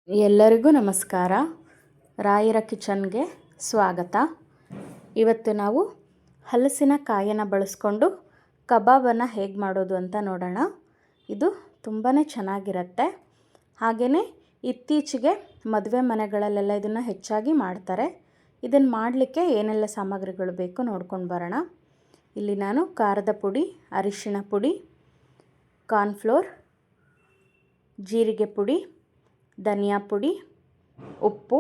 ಎಲ್ಲರಿಗೂ ನಮಸ್ಕಾರ. ರಾಯರ ಕಿಚನ್ಗೆ ಸ್ವಾಗತ. ಇವತ್ತು ನಾವು ಹಲಸಿನ ಕಾಯನ್ನು ಬಳಸ್ಕೊಂಡು ಕಬಾಬನ್ನು ಹೇಗೆ ಮಾಡೋದು ಅಂತ ನೋಡೋಣ. ಇದು ತುಂಬಾ ಚೆನ್ನಾಗಿರುತ್ತೆ. ಹಾಗೆಯೇ ಇತ್ತೀಚೆಗೆ ಮದುವೆ ಮನೆಗಳಲ್ಲೆಲ್ಲ ಇದನ್ನು ಹೆಚ್ಚಾಗಿ ಮಾಡ್ತಾರೆ. ಇದನ್ನು ಮಾಡಲಿಕ್ಕೆ ಏನೆಲ್ಲ ಸಾಮಗ್ರಿಗಳು ಬೇಕು ನೋಡ್ಕೊಂಡು ಬರೋಣ. ಇಲ್ಲಿ ನಾನು ಖಾರದ ಪುಡಿ, ಅರಿಶಿಣ ಪುಡಿ, ಕಾರ್ನ್ಫ್ಲೋರ್, ಜೀರಿಗೆ ಪುಡಿ, ಧನಿಯಾ ಪುಡಿ, ಉಪ್ಪು,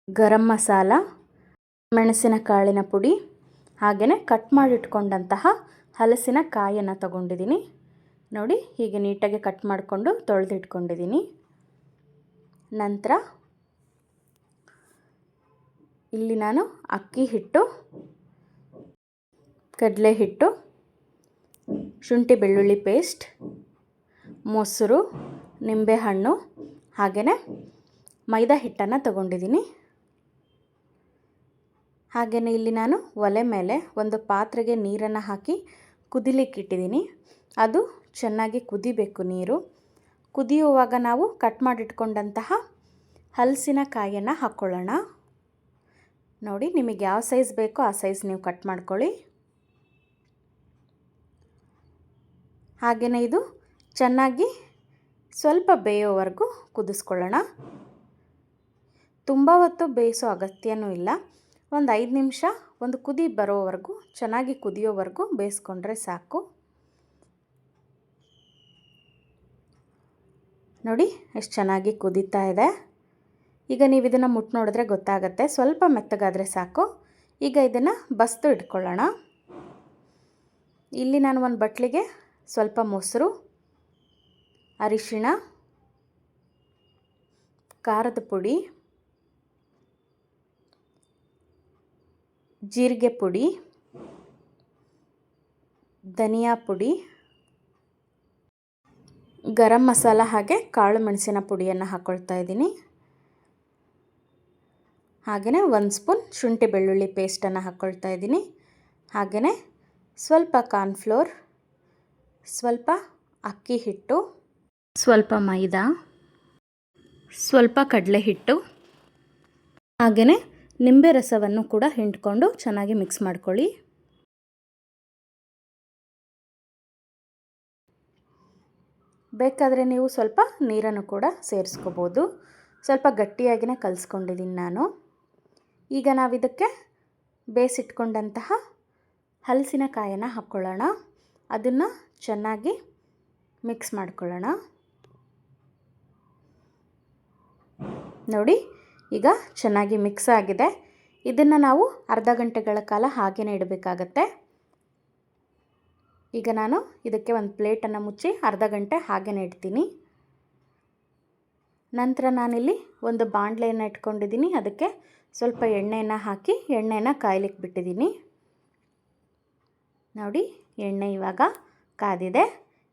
ಗರಂ ಮಸಾಲ, ಮೆಣಸಿನಕಾಳಿನ ಪುಡಿ, ಹಾಗೆಯೇ ಕಟ್ ಮಾಡಿಟ್ಕೊಂಡಂತಹ ಹಲಸಿನ ಕಾಯನ್ನು ತಗೊಂಡಿದ್ದೀನಿ. ನೋಡಿ, ಹೀಗೆ ನೀಟಾಗಿ ಕಟ್ ಮಾಡಿಕೊಂಡು ತೊಳೆದಿಟ್ಕೊಂಡಿದ್ದೀನಿ. ನಂತರ ಇಲ್ಲಿ ನಾನು ಅಕ್ಕಿ ಹಿಟ್ಟು, ಕಡಲೆ ಹಿಟ್ಟು, ಶುಂಠಿ ಬೆಳ್ಳುಳ್ಳಿ ಪೇಸ್ಟ್, ಮೊಸರು, ನಿಂಬೆಹಣ್ಣು, ಹಾಗೆಯೇ ಮೈದಾ ಹಿಟ್ಟನ್ನು ತಗೊಂಡಿದ್ದೀನಿ. ಹಾಗೆಯೇ ಇಲ್ಲಿ ನಾನು ಒಲೆ ಮೇಲೆ ಒಂದು ಪಾತ್ರೆಗೆ ನೀರನ್ನು ಹಾಕಿ ಕುದಿಲಿಕ್ಕಿಟ್ಟಿದ್ದೀನಿ. ಅದು ಚೆನ್ನಾಗಿ ಕುದಿಬೇಕು. ನೀರು ಕುದಿಯುವಾಗ ನಾವು ಕಟ್ ಮಾಡಿಟ್ಕೊಂಡಂತಹ ಹಲಸಿನ ಕಾಯನ್ನು ಹಾಕ್ಕೊಳ್ಳೋಣ. ನೋಡಿ, ನಿಮಗೆ ಯಾವ ಸೈಜ್ ಬೇಕೋ ಆ ಸೈಜ್ ನೀವು ಕಟ್ ಮಾಡ್ಕೊಳ್ಳಿ. ಹಾಗೆಯೇ ಇದು ಚೆನ್ನಾಗಿ ಸ್ವಲ್ಪ ಬೇಯೋವರೆಗೂ ಕುದಿಸ್ಕೊಳ್ಳೋಣ. ತುಂಬ ಹೊತ್ತು ಬೇಯಿಸೋ ಅಗತ್ಯನೂ ಇಲ್ಲ. ಒಂದು 5 ನಿಮಿಷ ಒಂದು ಕುದಿ ಬರೋವರೆಗೂ, ಚೆನ್ನಾಗಿ ಕುದಿಯೋವರೆಗೂ ಬೇಯಿಸ್ಕೊಂಡ್ರೆ ಸಾಕು. ನೋಡಿ, ಎಷ್ಟು ಚೆನ್ನಾಗಿ ಕುದೀತಾ ಇದೆ. ಈಗ ನೀವು ಇದನ್ನು ಮುಟ್ಟು ನೋಡಿದ್ರೆ ಗೊತ್ತಾಗುತ್ತೆ. ಸ್ವಲ್ಪ ಮೆತ್ತಗಾದರೆ ಸಾಕು. ಈಗ ಇದನ್ನು ಬಸ್ದು ಇಟ್ಕೊಳ್ಳೋಣ. ಇಲ್ಲಿ ನಾನು ಒಂದು ಬಟ್ಲಿಗೆ ಸ್ವಲ್ಪ ಮೊಸರು, ಅರಿಶಿಣ, ಖಾರದ ಪುಡಿ, ಜೀರಿಗೆ ಪುಡಿ, ಧನಿಯಾ ಪುಡಿ, ಗರಂ ಮಸಾಲ ಹಾಗೆ ಕಾಳು ಮೆಣಸಿನ ಪುಡಿಯನ್ನು ಹಾಕ್ಕೊಳ್ತಾ ಇದ್ದೀನಿ. ಹಾಗೆಯೇ 1 ಸ್ಪೂನ್ ಶುಂಠಿ ಬೆಳ್ಳುಳ್ಳಿ ಪೇಸ್ಟನ್ನು ಹಾಕ್ಕೊಳ್ತಾ ಇದ್ದೀನಿ. ಹಾಗೆಯೇ ಸ್ವಲ್ಪ ಕಾರ್ನ್ಫ್ಲೋರ್, ಸ್ವಲ್ಪ ಅಕ್ಕಿ ಹಿಟ್ಟು, ಸ್ವಲ್ಪ ಮೈದಾ, ಸ್ವಲ್ಪ ಕಡಲೆ ಹಿಟ್ಟು, ಹಾಗೆಯೇ ನಿಂಬೆ ರಸವನ್ನು ಕೂಡ ಹಿಂಡ್ಕೊಂಡು ಚೆನ್ನಾಗಿ ಮಿಕ್ಸ್ ಮಾಡ್ಕೊಳ್ಳಿ. ಬೇಕಾದರೆ ನೀವು ಸ್ವಲ್ಪ ನೀರನ್ನು ಕೂಡ ಸೇರಿಸ್ಕೋಬೋದು. ಸ್ವಲ್ಪ ಗಟ್ಟಿಯಾಗಿಯೇ ಕಲಿಸ್ಕೊಂಡಿದ್ದೀನಿ ನಾನು. ಈಗ ನಾವಿದಕ್ಕೆ ಬೇಯಿಸಿಟ್ಕೊಂಡಂತಹ ಹಲಸಿನಕಾಯನ್ನು ಹಾಕ್ಕೊಳ್ಳೋಣ. ಅದನ್ನು ಚೆನ್ನಾಗಿ ಮಿಕ್ಸ್ ಮಾಡ್ಕೊಳ್ಳೋಣ. ನೋಡಿ, ಈಗ ಚೆನ್ನಾಗಿ ಮಿಕ್ಸ್ ಆಗಿದೆ. ಇದನ್ನು ನಾವು ಅರ್ಧ ಗಂಟೆಗಳ ಕಾಲ ಹಾಗೆಯೇ ಇಡಬೇಕಾಗತ್ತೆ. ಈಗ ನಾನು ಇದಕ್ಕೆ ಒಂದು ಪ್ಲೇಟನ್ನು ಮುಚ್ಚಿ ಅರ್ಧ ಗಂಟೆ ಹಾಗೆಯೇ ಇಡ್ತೀನಿ. ನಂತರ ನಾನಿಲ್ಲಿ ಒಂದು ಬಾಣಲೆಯನ್ನು ಇಟ್ಕೊಂಡಿದ್ದೀನಿ. ಅದಕ್ಕೆ ಸ್ವಲ್ಪ ಎಣ್ಣೆಯನ್ನು ಹಾಕಿ ಎಣ್ಣೆನ ಕಾಯ್ಲಿಕ್ಕೆ ಬಿಟ್ಟಿದ್ದೀನಿ. ನೋಡಿ, ಎಣ್ಣೆ ಇವಾಗ ಕಾದಿದೆ.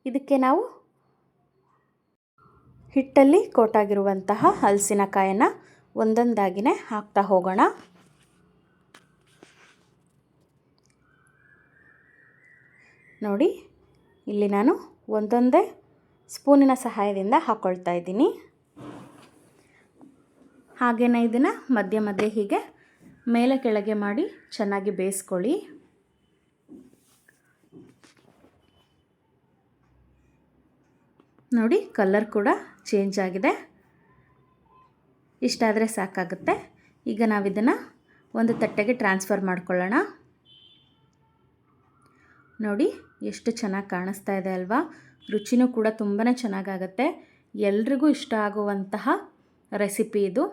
ಇದಕ್ಕೆ ನಾವು ಹಿಟ್ಟಲ್ಲಿ ಕೋಟಾಗಿರುವಂತಹ ಹಲಸಿನಕಾಯನ್ನು ಒಂದೊಂದಾಗಿಯೇ ಹಾಕ್ತಾ ಹೋಗೋಣ. ನೋಡಿ, ಇಲ್ಲಿ ನಾನು ಒಂದೊಂದೇ ಸ್ಪೂನಿನ ಸಹಾಯದಿಂದ ಹಾಕ್ಕೊಳ್ತಾ ಇದ್ದೀನಿ. ಹಾಗೆಯೇ ಇದನ್ನು ಮಧ್ಯೆ ಮಧ್ಯೆ ಹೀಗೆ ಮೇಲೆ ಕೆಳಗೆ ಮಾಡಿ ಚೆನ್ನಾಗಿ ಬೇಯಿಸ್ಕೊಳ್ಳಿ. ನೋಡಿ, ಕಲರ್ ಕೂಡ ಚೇಂಜ್ ಆಗಿದೆ. ಇಷ್ಟಾದರೆ ಸಾಕಾಗುತ್ತೆ. ಈಗ ನಾವಿದನ್ನು ಒಂದು ತಟ್ಟೆಗೆ ಟ್ರಾನ್ಸ್ಫರ್ ಮಾಡ್ಕೊಳ್ಳೋಣ. ನೋಡಿ, ಎಷ್ಟು ಚೆನ್ನಾಗಿ ಕಾಣಿಸ್ತಾ ಇದೆ ಅಲ್ವಾ? ರುಚಿನೂ ಕೂಡ ತುಂಬಾ ಚೆನ್ನಾಗಾಗುತ್ತೆ. ಎಲ್ರಿಗೂ ಇಷ್ಟ ಆಗುವಂತಹ ರೆಸಿಪಿ ಇದು.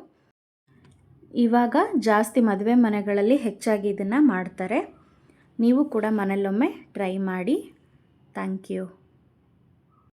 ಇವಾಗ ಜಾಸ್ತಿ ಮದುವೆ ಮನೆಗಳಲ್ಲಿ ಹೆಚ್ಚಾಗಿ ಇದನ್ನು ಮಾಡ್ತಾರೆ. ನೀವು ಕೂಡ ಮನೆಯಲ್ಲೊಮ್ಮೆ ಟ್ರೈ ಮಾಡಿ. Thank you.